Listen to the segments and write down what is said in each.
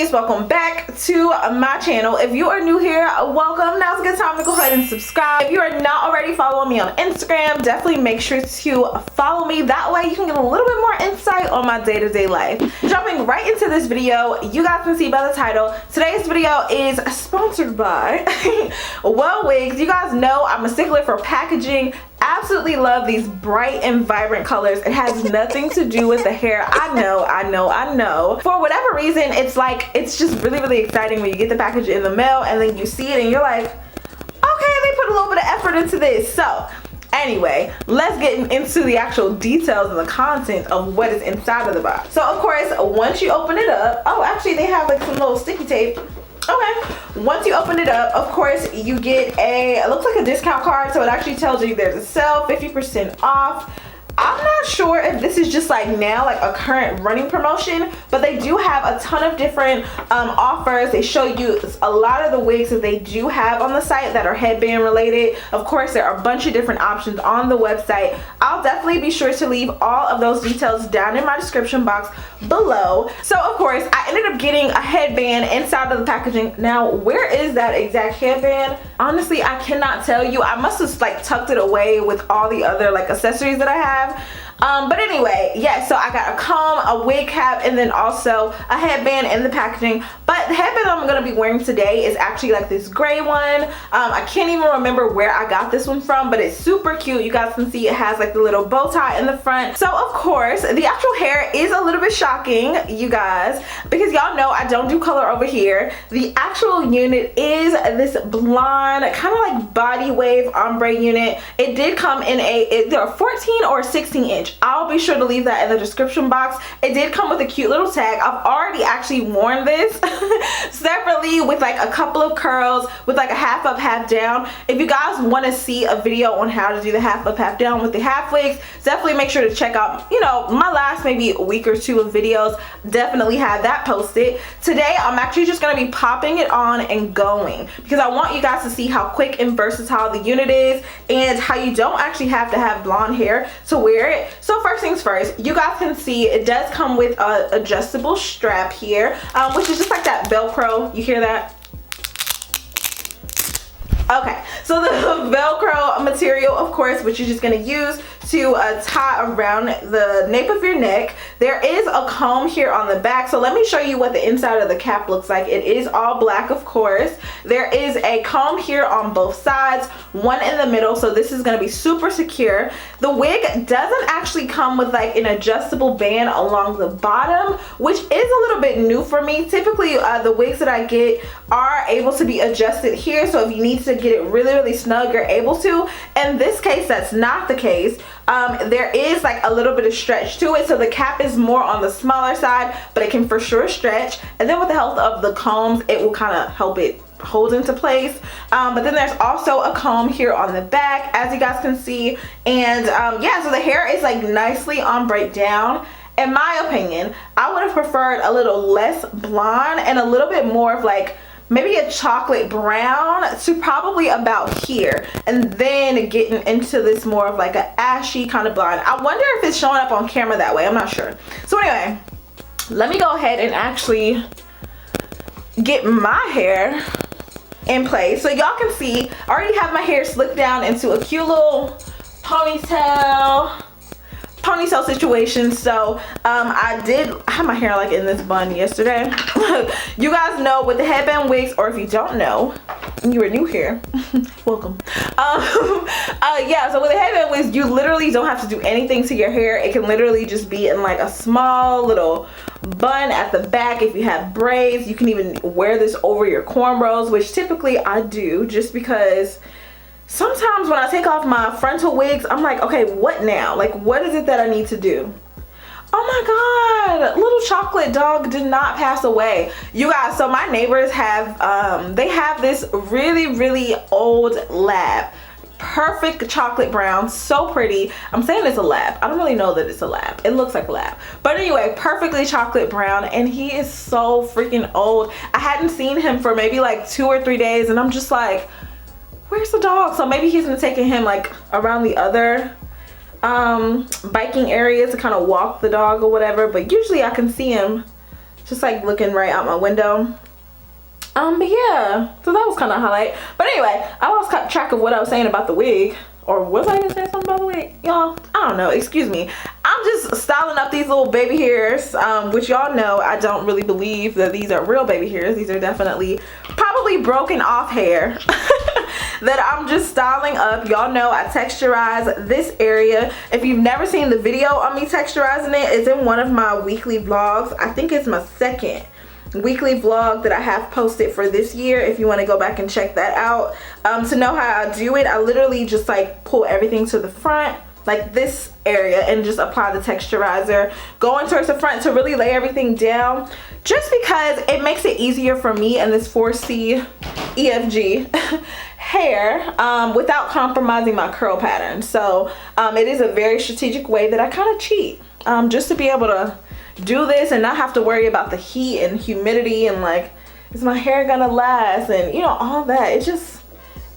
ladies, welcome back to my channel. If you are new here, welcome. Now's a good time to go ahead and subscribe. If you are not already following me on Instagram, definitely make sure to follow me. That way you can get a little bit more insight on my day-to-day life. Jumping right into this video, you guys can see by the title, today's video is sponsored by Well Wigs. You guys know I'm a stickler for packaging. Absolutely love these bright and vibrant colors. It has nothing to do with the hair. I know. For whatever reason, it's just really exciting when you get the package in the mail and then you see it and you're like, okay, they put a little bit of effort into this. So anyway, let's get into the actual details and the content of what is inside of the box. So of course, once you open it up, oh, actually they have like some little sticky tape. Okay, once you open it up, of course you get it looks like a discount card, so it actually tells you there's a sale, 50% off. I'm not sure if this is just like now like a current running promotion, but they do have a ton of different offers. They show you a lot of the wigs that they do have on the site that are headband related. Of course, there are a bunch of different options on the website. I'll definitely be sure to leave all of those details down in my description box below. So of course, I ended up getting a headband inside of the packaging. Now, where is that exact headband? Honestly, I cannot tell you. I must have like tucked it away with all the other like accessories that I have. But anyway, yeah, so I got a comb, a wig cap, and then also a headband in the packaging. But the headband I'm going to be wearing today is actually like this gray one. I can't even remember where I got this one from, but it's super cute. You guys can see it has like the little bow tie in the front. So of course, the actual hair is a little bit shocking, you guys, because y'all know I don't do color over here. The actual unit is this blonde, kind of like body wave ombre unit. It did come in either a 14 or 16 inch. I'll be sure to leave that in the description box. It did come with a cute little tag. I've already actually worn this separately with like a couple of curls with like a half up, half down. If you guys want to see a video on how to do the half up, half down with the half wigs, definitely make sure to check out, you know, my last maybe a week or two of videos. Definitely have that posted. Today, I'm actually just going to be popping it on and going because I want you guys to see how quick and versatile the unit is and how you don't actually have to have blonde hair to wear it. So first things first, you guys can see it does come with an adjustable strap here, which is just like that Velcro. You hear that? Okay, so the Velcro material, of course, which you're just going to use to tie around the nape of your neck. There is a comb here on the back, so let me show you what the inside of the cap looks like. It is all black, of course. There is a comb here on both sides, one in the middle, so this is going to be super secure. The wig doesn't actually come with like an adjustable band along the bottom, which is a little bit new for me. Typically, the wigs that I get are able to be adjusted here, so if you need to get it really snug, you're able to. In this case, that's not the case. There is like a little bit of stretch to it, so the cap is more on the smaller side, but it can for sure stretch. And then with the help of the combs, it will kind of help it hold into place. But then there's also a comb here on the back, as you guys can see. And yeah, so the hair is like nicely ombre down. In my opinion, I would have preferred a little less blonde and a little bit more of like maybe a chocolate brown to probably about here, and then getting into this more of like an ashy kind of blonde. I wonder if it's showing up on camera that way. I'm not sure. So anyway, let me go ahead and actually get my hair in place. So y'all can see I already have my hair slicked down into a cute little ponytail situation. So I had my hair like in this bun yesterday. You guys know with the headband wigs, or if you don't know, you are new here, welcome. Yeah, so with the headband wigs, you literally don't have to do anything to your hair. It can literally just be in like a small little bun at the back. If you have braids, you can even wear this over your cornrows, which typically I do just because sometimes when I take off my frontal wigs, I'm like, okay, what now? Like, what is it that I need to do? Oh my God, little chocolate dog did not pass away. You guys, so my neighbors have, they have this really old lab. Perfect chocolate brown, so pretty. I'm saying it's a lab. I don't really know that it's a lab. It looks like a lab. But anyway, perfectly chocolate brown, and he is so freaking old. I hadn't seen him for maybe like 2 or 3 days, and I'm just like, where's the dog? So maybe he's been taking him like around the other biking areas to kind of walk the dog or whatever, but usually I can see him just like looking right out my window. But yeah, so that was kind of a highlight. But anyway, I lost track of what I was saying about the wig. Or was I even saying something about the wig? Y'all, I don't know, excuse me. I'm just styling up these little baby hairs, which y'all know I don't really believe that these are real baby hairs. These are definitely probably broken off hair that I'm just styling up. Y'all know I texturize this area. If you've never seen the video on me texturizing it, it's in one of my weekly vlogs. I think it's my second weekly vlog that I have posted for this year. If you want to go back and check that out, to know how I do it, I literally just like pull everything to the front, like this area, and just apply the texturizer going towards the front to really lay everything down, just because it makes it easier for me and this 4C EFG hair without compromising my curl pattern. So it is a very strategic way that I kind of cheat, just to be able to do this and not have to worry about the heat and humidity and like, is my hair gonna last, and you know, all that.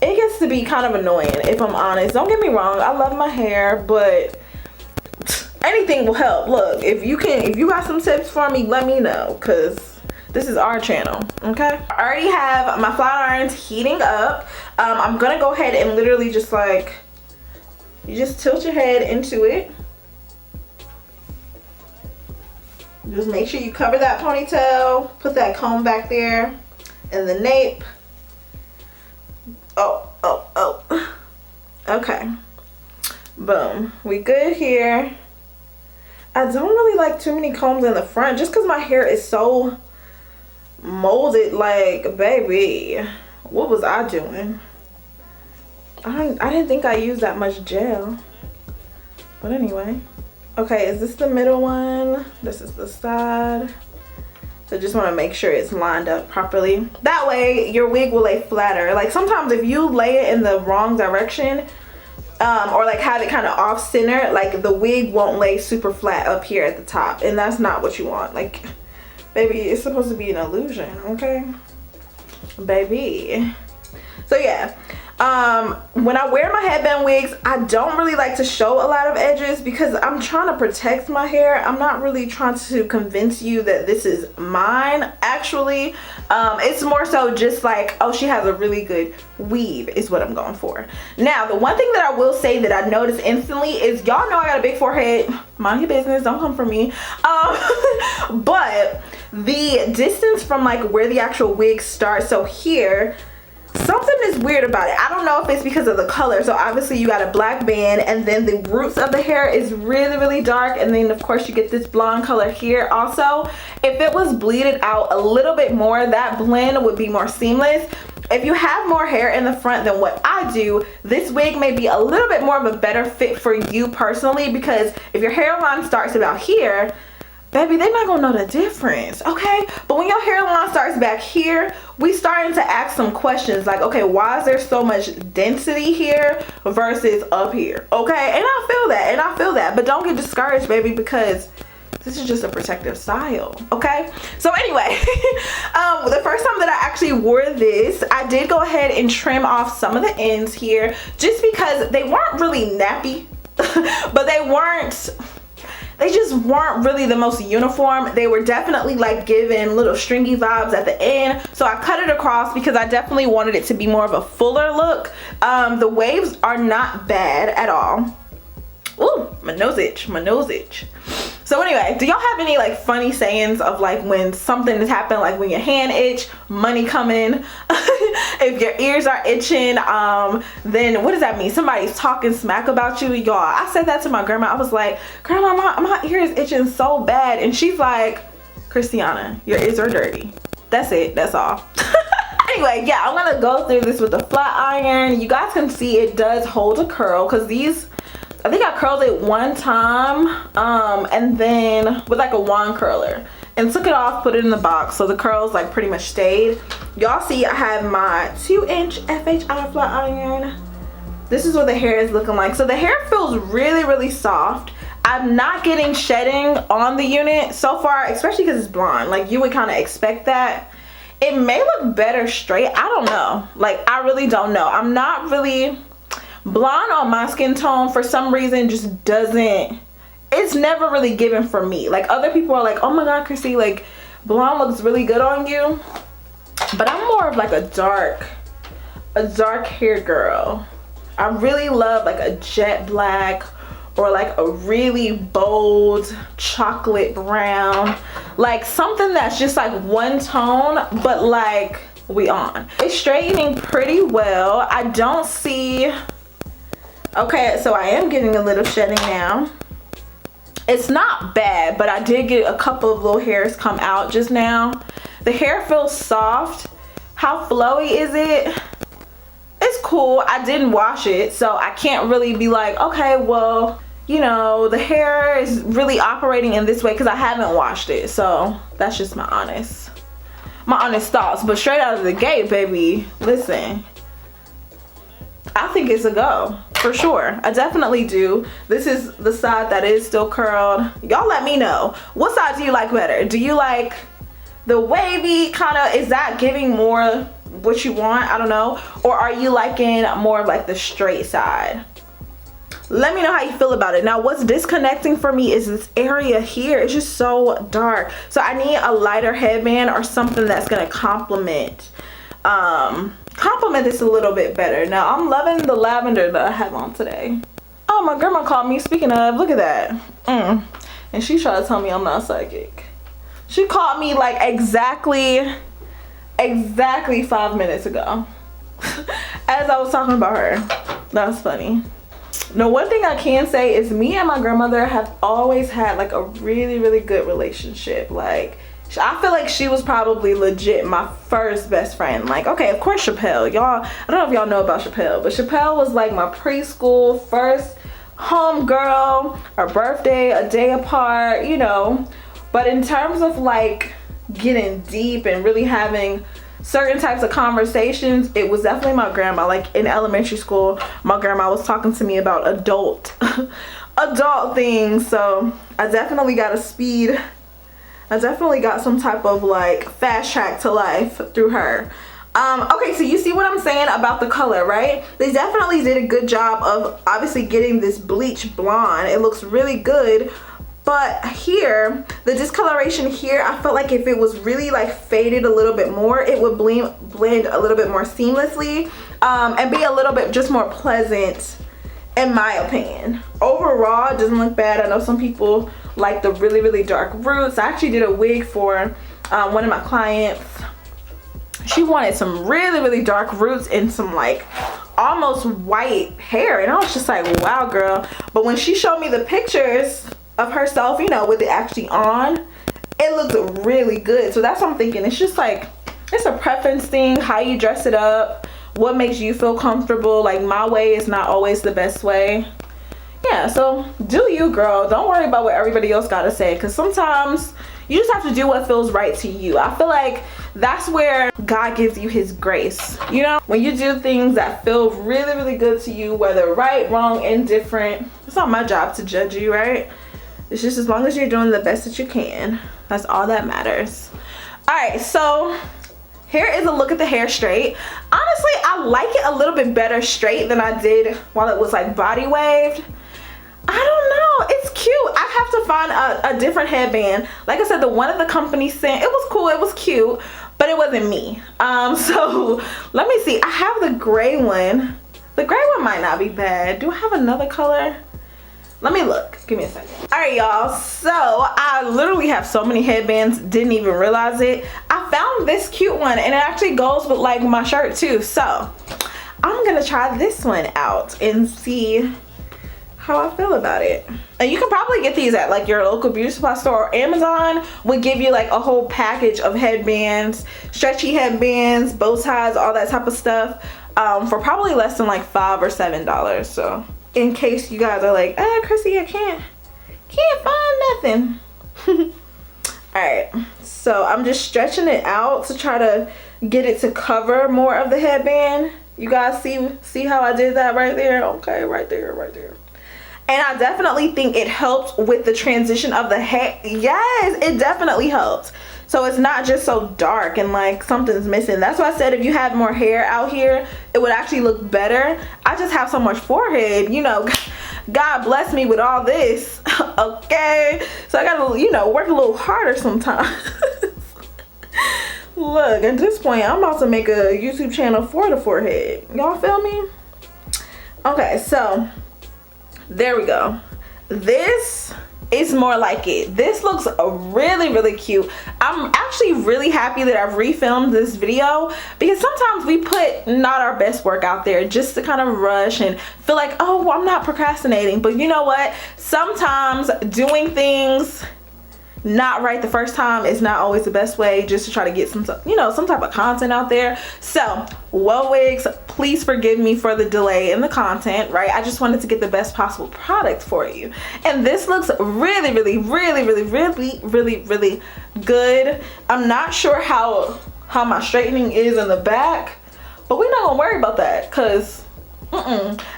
It gets to be kind of annoying, if I'm honest. Don't get me wrong, I love my hair, but anything will help. Look, if you got some tips for me, let me know, because this is our channel, okay? I already have my flat irons heating up. I'm gonna go ahead and literally just like, you just tilt your head into it. Just make sure you cover that ponytail, put that comb back there in the nape. Oh. Okay. Boom. We good here. I don't really like too many combs in the front just because my hair is so molded. Like, baby, what was I doing? I didn't think I used that much gel. But anyway. Okay, is this the middle one? This is the side. So just want to make sure it's lined up properly. That way your wig will lay flatter. Like sometimes if you lay it in the wrong direction, or like have it kind of off center, like the wig won't lay super flat up here at the top, and that's not what you want. Like, baby, it's supposed to be an illusion, okay? Baby. So yeah. When I wear my headband wigs, I don't really like to show a lot of edges because I'm trying to protect my hair. I'm not really trying to convince you that this is mine, actually. It's more so just like, oh, she has a really good weave is what I'm going for. Now, the one thing that I will say that I noticed instantly is, y'all know I got a big forehead. Mind your business, don't come for me. But the distance from like where the actual wig starts, so here, something is weird about it. I don't know if it's because of the color. So obviously you got a black band, and then the roots of the hair is really, really dark, and then of course you get this blonde color here also. If it was bleeded out a little bit more, that blend would be more seamless. If you have more hair in the front than what I do, this wig may be a little bit more of a better fit for you personally, because if your hairline starts about here, baby, they're not gonna know the difference, okay? But when your hairline starts back here, we starting to ask some questions like, okay, why is there so much density here versus up here, okay? And I feel that, but don't get discouraged, baby, because this is just a protective style, okay? So anyway, the first time that I actually wore this, I did go ahead and trim off some of the ends here just because they weren't really nappy, but they just weren't really the most uniform. They were definitely like giving little stringy vibes at the end. So I cut it across because I definitely wanted it to be more of a fuller look. The waves are not bad at all. Ooh, my nose itch. So anyway, do y'all have any like funny sayings of like when something has happened, like when your hand itch, money coming? If your ears are itching, then what does that mean? Somebody's talking smack about you, y'all. I said that to my grandma. I was like, grandma, my ear is itching so bad, and she's like, Christiana, your ears are dirty. That's it, that's all. Anyway, yeah, I'm gonna go through this with a flat iron. You guys can see it does hold a curl, because these, I think I curled it one time, and then with like a wand curler, and took it off, put it in the box, so the curls like pretty much stayed. Y'all see I have my 2-inch FHI flat iron. This is what the hair is looking like. So the hair feels really, really soft. I'm not getting shedding on the unit so far, especially because it's blonde. Like, you would kind of expect that. It may look better straight, I don't know. Like, I really don't know. I'm not really, blonde on my skin tone for some reason just doesn't, it's never really given for me. Like, other people are like, oh my god, Chrissy, like Blonde looks really good on you, but I'm more of like a dark hair girl. I really love like a jet black or like a really bold chocolate brown, like something that's just like one tone, but like we on. It's straightening pretty well. I don't see, okay, so I am getting a little shedding now. It's not bad, but I did get a couple of little hairs come out just now. The hair feels soft. How flowy is it? It's cool. I didn't wash it, so I can't really be like, okay, well, you know, the hair is really operating in this way because I haven't washed it. So that's just my honest thoughts. But straight out of the gate, baby, listen, I think it's a go for sure. I definitely do. This is the side that is still curled. Y'all let me know, what side do you like better? Do you like the wavy kind of, is that giving more what you want? I don't know. Or are you liking more of like the straight side? Let me know how you feel about it. Now what's disconnecting for me is this area here. It's just so dark, so I need a lighter headband or something that's gonna complement this a little bit better. Now I'm loving the lavender that I have on today. Oh, my grandma called me. Speaking of, look at that. And she tried to tell me I'm not psychic. She called me like exactly 5 minutes ago as I was talking about her. That was funny. Now one thing I can say is me and my grandmother have always had like a really good relationship. Like, I feel like she was probably legit my first best friend. Like, okay, of course Chappelle, y'all, I don't know if y'all know about Chappelle, but Chappelle was like my preschool first home girl. Our birthday a day apart, you know. But in terms of like getting deep and really having certain types of conversations, it was definitely my grandma. Like in elementary school, my grandma was talking to me about adult things. So I definitely got some type of like fast track to life through her. Okay, so you see what I'm saying about the color, right? They definitely did a good job of obviously getting this bleach blonde. It looks really good. But here, the discoloration here, I felt like if it was really like faded a little bit more, it would blend a little bit more seamlessly, and be a little bit just more pleasant in my opinion. Overall, it doesn't look bad. I know some people like the really dark roots. I actually did a wig for one of my clients. She wanted some really dark roots and some like almost white hair, and I was just like, wow, girl. But when she showed me the pictures of herself, you know, with it actually on, it looked really good. So that's what I'm thinking. It's just like, it's a preference thing, how you dress it up, what makes you feel comfortable. Like my way is not always the best way. Yeah, so do you, girl. Don't worry about what everybody else gotta say, because sometimes you just have to do what feels right to you. I feel like that's where God gives you his grace, you know, when you do things that feel really good to you, whether right, wrong, indifferent. It's not my job to judge you, right? It's just as long as you're doing the best that you can. That's all that matters. All right, so here is a look at the hair straight. Honestly, I like it a little bit better straight than I did while it was like body waved. I don't know, it's cute. I have to find a different headband. Like I said, the one that the company sent, it was cool, it was cute, but it wasn't me. So let me see. I have the gray one. The gray one might not be bad. Do I have another color? Let me look. Give me a second. All right, y'all. So I literally have so many headbands, didn't even realize it. I found this cute one, and it actually goes with like my shirt too. So I'm gonna try this one out and see how I feel about it. And you can probably get these at like your local beauty supply store, or Amazon would give you like a whole package of headbands, stretchy headbands, bow ties, all that type of stuff, for probably less than like $5 or $7. So in case you guys are like, Chrissy, I can't find nothing. All right, so I'm just stretching it out to try to get it to cover more of the headband. You guys see how I did that right there? Okay, right there. And I definitely think it helped with the transition of the hair. Yes, it definitely helped. So it's not just so dark and like something's missing. That's why I said if you had more hair out here, it would actually look better. I just have so much forehead, you know. God bless me with all this. Okay, so I gotta, you know, work a little harder sometimes. Look, at this point, I'm about to make a YouTube channel for the forehead. Y'all feel me? Okay, so there we go. This is more like it. This looks really cute. I'm actually really happy that I've refilmed this video, because sometimes we put not our best work out there just to kind of rush and feel like, oh, I'm not procrastinating. But you know what? Sometimes doing things not right the first time is not always the best way, just to try to get some, you know, some type of content out there. So Whoa Wigs, please forgive me for the delay in the content, right? I just wanted to get the best possible product for you, and this looks really good. I'm not sure how my straightening is in the back, but we're not gonna worry about that, because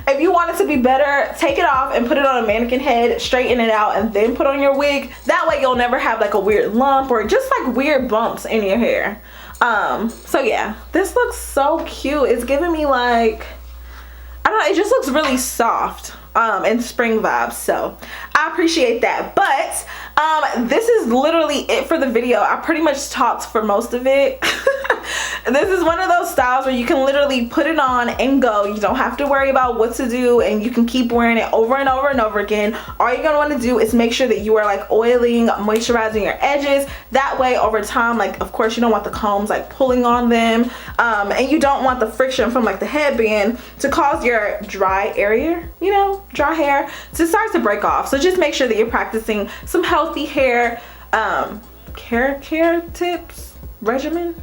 if you want it to be better, take it off and put it on a mannequin head, straighten it out, and then put on your wig. That way you'll never have like a weird lump or just like weird bumps in your hair. So yeah, this looks so cute. It's giving me like, I don't know, it just looks really soft and spring vibes, so I appreciate that. But this is literally it for the video. I pretty much talked for most of it. This is one of those styles where you can literally put it on and go. You don't have to worry about what to do, and you can keep wearing it over and over and over again. All you're gonna want to do is make sure that you are like oiling, moisturizing your edges. That way over time, like, of course you don't want the combs like pulling on them, and you don't want the friction from like the headband to cause your dry area, you know, dry hair, to start to break off. So just make sure that you're practicing some healthy hair care tips regimen.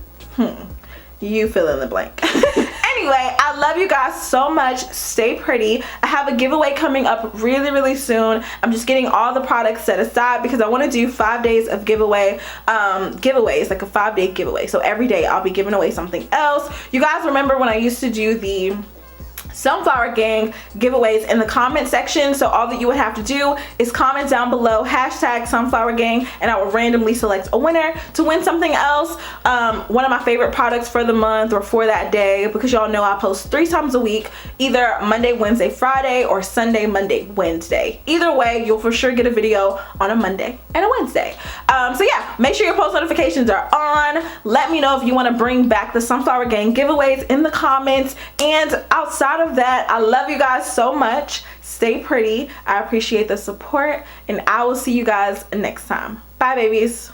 You fill in the blank. Anyway, I love you guys so much. Stay pretty. I have a giveaway coming up really soon. I'm just getting all the products set aside because I want to do 5 days of giveaways, like a 5-day giveaway. So every day I'll be giving away something else. You guys remember when I used to do the Sunflower Gang giveaways in the comment section? So all that you would have to do is comment down below hashtag Sunflower Gang, and I will randomly select a winner to win something else, one of my favorite products for the month or for that day, because y'all know I post 3 times a week, either Monday, Wednesday, Friday, or Sunday, Monday, Wednesday. Either way, you'll for sure get a video on a Monday and a Wednesday. So yeah, make sure your post notifications are on. Let me know if you want to bring back the Sunflower Gang giveaways in the comments. And outside of that, I love you guys so much. Stay pretty. I appreciate the support, and I will see you guys next time. Bye, babies.